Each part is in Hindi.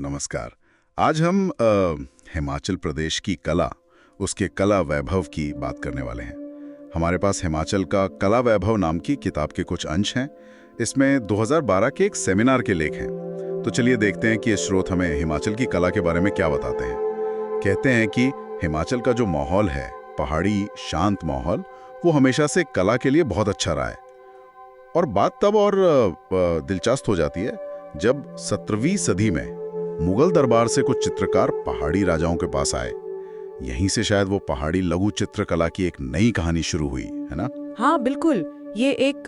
नमस्कार। आज हम हिमाचल प्रदेश की कला, उसके कला वैभव की बात करने वाले हैं। हमारे पास हिमाचल का कला वैभव नाम की किताब के कुछ अंश हैं। इसमें 2012 के एक सेमिनार के लेख हैं। तो चलिए देखते हैं कि ये स्रोत हमें हिमाचल की कला के बारे में क्या बताते हैं। कहते हैं कि हिमाचल का जो माहौल है, पहाड़ी शांत माहौल, वो हमेशा से कला के लिए बहुत अच्छा रहा है। और बात तब और दिलचस्प हो जाती है जब 17वीं सदी में मुगल दरबार से कुछ चित्रकार पहाड़ी राजाओं के पास आए। यहीं से शायद वो पहाड़ी लघु चित्रकला की एक नई कहानी शुरू हुई, है ना? हाँ बिल्कुल, ये एक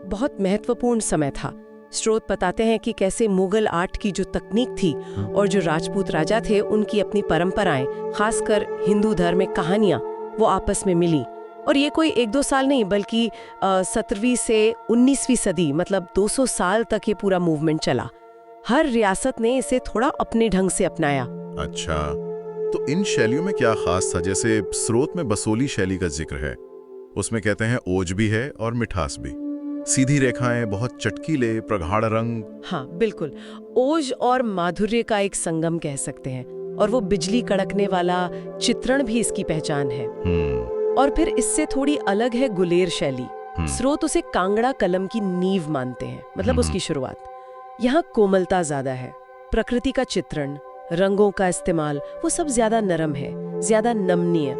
बहुत महत्वपूर्ण समय था। स्रोत बताते हैं कि कैसे मुगल आर्ट की जो तकनीक थी और जो राजपूत राजा थे उनकी अपनी परंपराएं, खासकर हिंदू धर्म में कहानियां, वो आपस में मिली। और ये कोई 1-2 साल नहीं, बल्कि 17वीं से 19वीं सदी, मतलब 200 साल तक ये पूरा मूवमेंट चला। हर रियासत ने इसे थोड़ा अपने ढंग से अपनाया। अच्छा, तो इन शैलियों में क्या खास था? जैसे स्रोत में बसोली शैली का जिक्र है, उसमें कहते हैं ओज भी है और मिठास भी, सीधी रेखाएं, बहुत चटकीले प्रगाढ़ रंग। हाँ बिल्कुल, ओज और माधुर्य का एक संगम कह सकते हैं। और वो बिजली कड़कने वाला चित्रण भी इसकी पहचान है। और फिर इससे थोड़ी अलग है गुलेर शैली। स्रोत उसे कांगड़ा कलम की नींव मानते हैं, मतलब उसकी शुरुआत। यहाँ कोमलता ज्यादा है, प्रकृति का चित्रण, रंगों का इस्तेमाल, वो सब ज्यादा नरम है, ज्यादा नमनीय।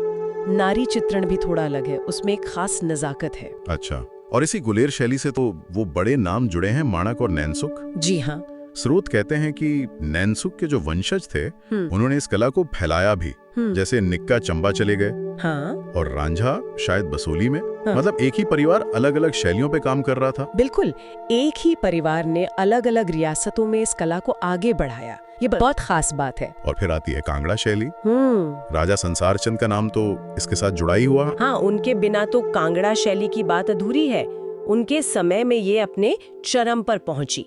नारी चित्रण भी थोड़ा अलग है, उसमें एक खास नजाकत है। अच्छा, और इसी गुलेर शैली से तो वो बड़े नाम जुड़े हैं, माणक और नैनसुख। जी हाँ। स्रोत कहते हैं कि नैनसुख के जो वंशज थे उन्होंने इस कला को फैलाया भी। जैसे निक्का चंबा चले गए, हाँ, और रांझा शायद बसोली में। मतलब एक ही परिवार अलग अलग शैलियों पे काम कर रहा था। बिल्कुल, एक ही परिवार ने अलग अलग रियासतों में इस कला को आगे बढ़ाया। ये बहुत खास बात है। और फिर आती है कांगड़ा शैली। राजा संसार चंद का नाम तो इसके साथ जुड़ा ही हुआ। हाँ, उनके बिना तो कांगड़ा शैली की बात अधूरी है। उनके समय में ये अपने चरम पर पहुंची।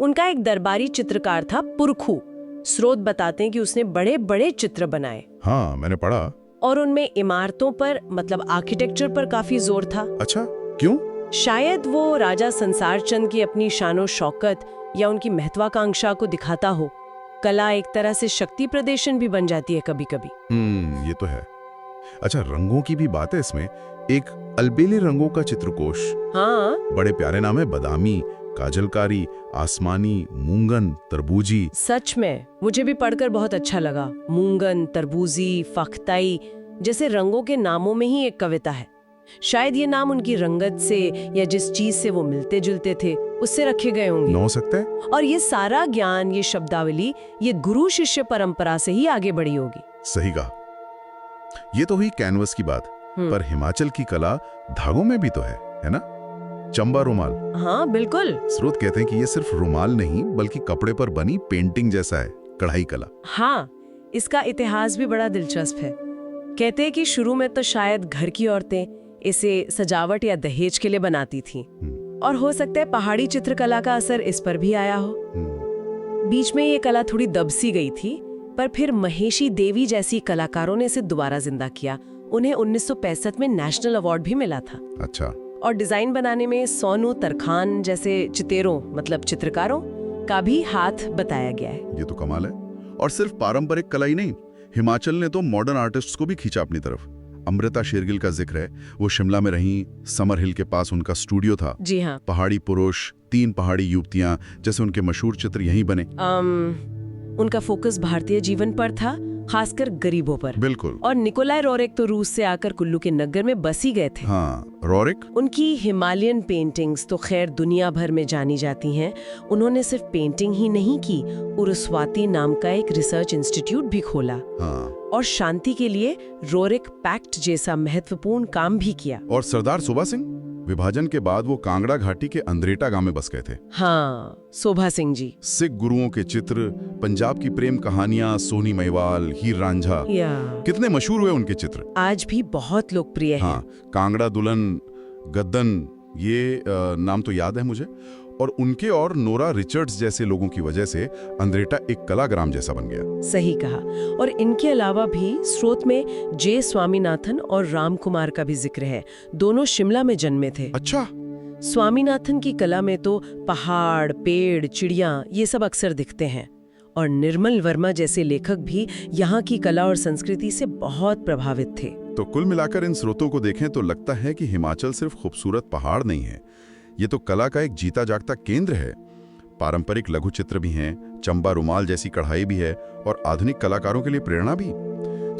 उनका एक दरबारी चित्रकार था पुरखू। स्रोत बताते हैं कि उसने बड़े बड़े चित्र बनाए। हाँ, मैंने पढ़ा। और उनमें इमारतों पर, मतलब आर्किटेक्चर पर काफी जोर था। अच्छा, क्यों? शायद वो राजा संसार चंद की अपनी शानो शौकत या उनकी महत्वाकांक्षा को दिखाता हो। कला एक तरह से शक्ति प्रदर्शन भी बन जाती है कभी कभी। ये तो है। अच्छा, रंगों की भी बात है इसमें। एक अलबेले रंगों का चित्रकोश। हाँ, बड़े प्यारे नाम है, बादामी, काजलकारी, आसमानी, मूंगन, तरबूजी। सच में मुझे भी पढ़कर बहुत अच्छा लगा। मूंगन, तरबूजी, फख्ताई जैसे रंगों के नामों में ही एक कविता है। शायद ये नाम उनकी रंगत से या जिस चीज से वो मिलते जुलते थे उससे रखे गए होंगे। हो सकता है। और ये सारा ज्ञान, ये शब्दावली, ये गुरु शिष्य परंपरा से ही आगे बढ़ी होगी। सही कहा। ये तो हुई कैनवस की बात, पर हिमाचल की कला धागों में भी तो है ना? चंबा रुमाल। हाँ बिल्कुल। स्रोत कहते हैं कि ये सिर्फ रुमाल नहीं बल्कि कपड़े पर बनी पेंटिंग जैसा है, कढ़ाई कला। हाँ, इसका इतिहास भी बड़ा दिलचस्प है। कहते हैं कि शुरू में तो शायद घर की औरतें इसे सजावट या दहेज के लिए बनाती थीं। और हो सकता है पहाड़ी चित्रकला का असर इस पर भी आया हो। बीच में ये कला थोड़ी दब सी गई थी, पर फिर महेशी देवी जैसी कलाकारों ने इसे दोबारा जिंदा किया। उन्हें 1965 में नेशनल अवार्ड भी मिला था। अच्छा। और डिजाइन बनाने में सोनू तरखान जैसे चितेरों, मतलब चित्रकारों का भी हाथ बताया गया है। ये तो कमाल है। और सिर्फ पारंपरिक कला ही नहीं, हिमाचल ने तो मॉडर्न आर्टिस्ट्स को भी खींचा अपनी तरफ। अमृता शेरगिल का जिक्र है, वो शिमला में रही, समर हिल के पास उनका स्टूडियो था। जी हाँ। पहाड़ी पुरुष, 3 पहाड़ी युवतियां, जैसे उनके मशहूर चित्र यहीं बने। उनका फोकस भारतीय जीवन पर था, खासकर गरीबों पर। बिल्कुल। और निकोलाई रोरिक तो रूस से आकर कुल्लू के नगर में बस ही गए थे। हाँ, रोरिक। उनकी हिमालयन पेंटिंग्स तो खैर दुनिया भर में जानी जाती हैं। उन्होंने सिर्फ पेंटिंग ही नहीं की, उरुस्वाती नाम का एक रिसर्च इंस्टीट्यूट भी खोला। हाँ। और शांति के लिए रोरिक पैक्ट जैसा महत्वपूर्ण काम भी किया। और सरदार सुभा सिंह, विभाजन के बाद वो कांगड़ा घाटी के अंद्रेटा गांव में बस गए थे। हाँ, शोभा सिंह जी। सिख गुरुओं के चित्र, पंजाब की प्रेम कहानियां, सोनी महिवाल, हीर रांझा, कितने मशहूर हुए उनके चित्र। आज भी बहुत लोकप्रिय है। हाँ, कांगड़ा दुल्हन, गद्दन, ये नाम तो याद है मुझे। और उनके और नोरा रिचर्ड्स जैसे लोगों की वजह से अंद्रेटा एक कलाग्राम जैसा बन गया। सही कहा। और इनके अलावा भी स्रोत में जे स्वामीनाथन और राम कुमार का भी जिक्र है। दोनों शिमला में जन्मे थे। अच्छा। स्वामीनाथन की कला में तो पहाड़, पेड़, चिड़िया, ये सब अक्सर दिखते हैं। और निर्मल वर्मा जैसे लेखक भी यहाँ की कला और संस्कृति से बहुत प्रभावित थे। तो कुल मिलाकर इन स्रोतों को देखें तो लगता है कि हिमाचल सिर्फ खूबसूरत पहाड़ नहीं है, ये तो कला का एक जीता जागता केंद्र है। पारंपरिक लघु चित्र भी हैं, चंबा रुमाल जैसी कढ़ाई भी है और आधुनिक कलाकारों के लिए प्रेरणा भी।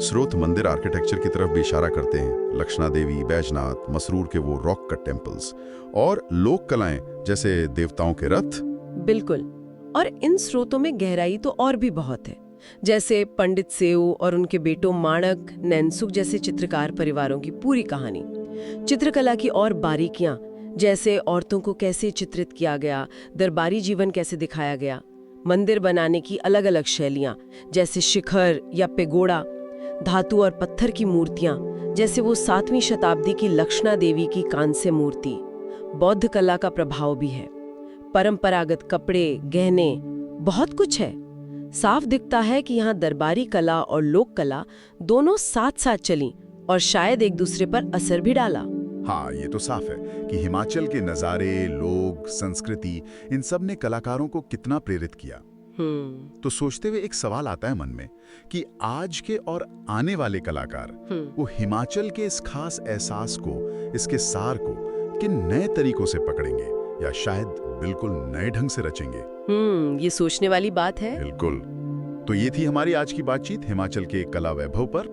स्रोत मंदिर आर्किटेक्चर की तरफ भी इशारा करते हैं, लक्षणा देवी, बैजनाथ, मसरूर के वो रॉक कट टेम्पल्स और लोक कलाएं जैसे देवताओं के रथ। बिल्कुल, और इन स्रोतों में गहराई तो और भी बहुत है, जैसे पंडित सेऊ और उनके बेटों माणक, नैनसुख जैसे चित्रकार परिवारों की पूरी कहानी, चित्रकला की और बारीकियां, जैसे औरतों को कैसे चित्रित किया गया, दरबारी जीवन कैसे दिखाया गया, मंदिर बनाने की अलग अलग शैलियां जैसे शिखर या पेगोड़ा, धातु और पत्थर की मूर्तियां जैसे वो 7वीं शताब्दी की लक्षणा देवी की कांस्य मूर्ति। बौद्ध कला का प्रभाव भी है, परंपरागत कपड़े, गहने, बहुत कुछ है। साफ दिखता है कि यहाँ दरबारी कला और लोक कला दोनों साथ साथ चलीं और शायद एक दूसरे पर असर भी डाला। हाँ, ये तो साफ है कि हिमाचल के नज़ारे, लोग, संस्कृति, इन सब ने कलाकारों को कितना प्रेरित किया। तो सोचते हुए एक सवाल आता है मन में कि आज के और आने वाले कलाकार वो हिमाचल के इस खास एहसास को, इसके सार को किन नए तरीकों से पकड़ेंगे या शायद बिल्कुल नए ढंग से रचेंगे। ये सोचने वाली बात है। बिल्कुल। तो ये थी हमारी आज की बातचीत हिमाचल के कला वैभव पर।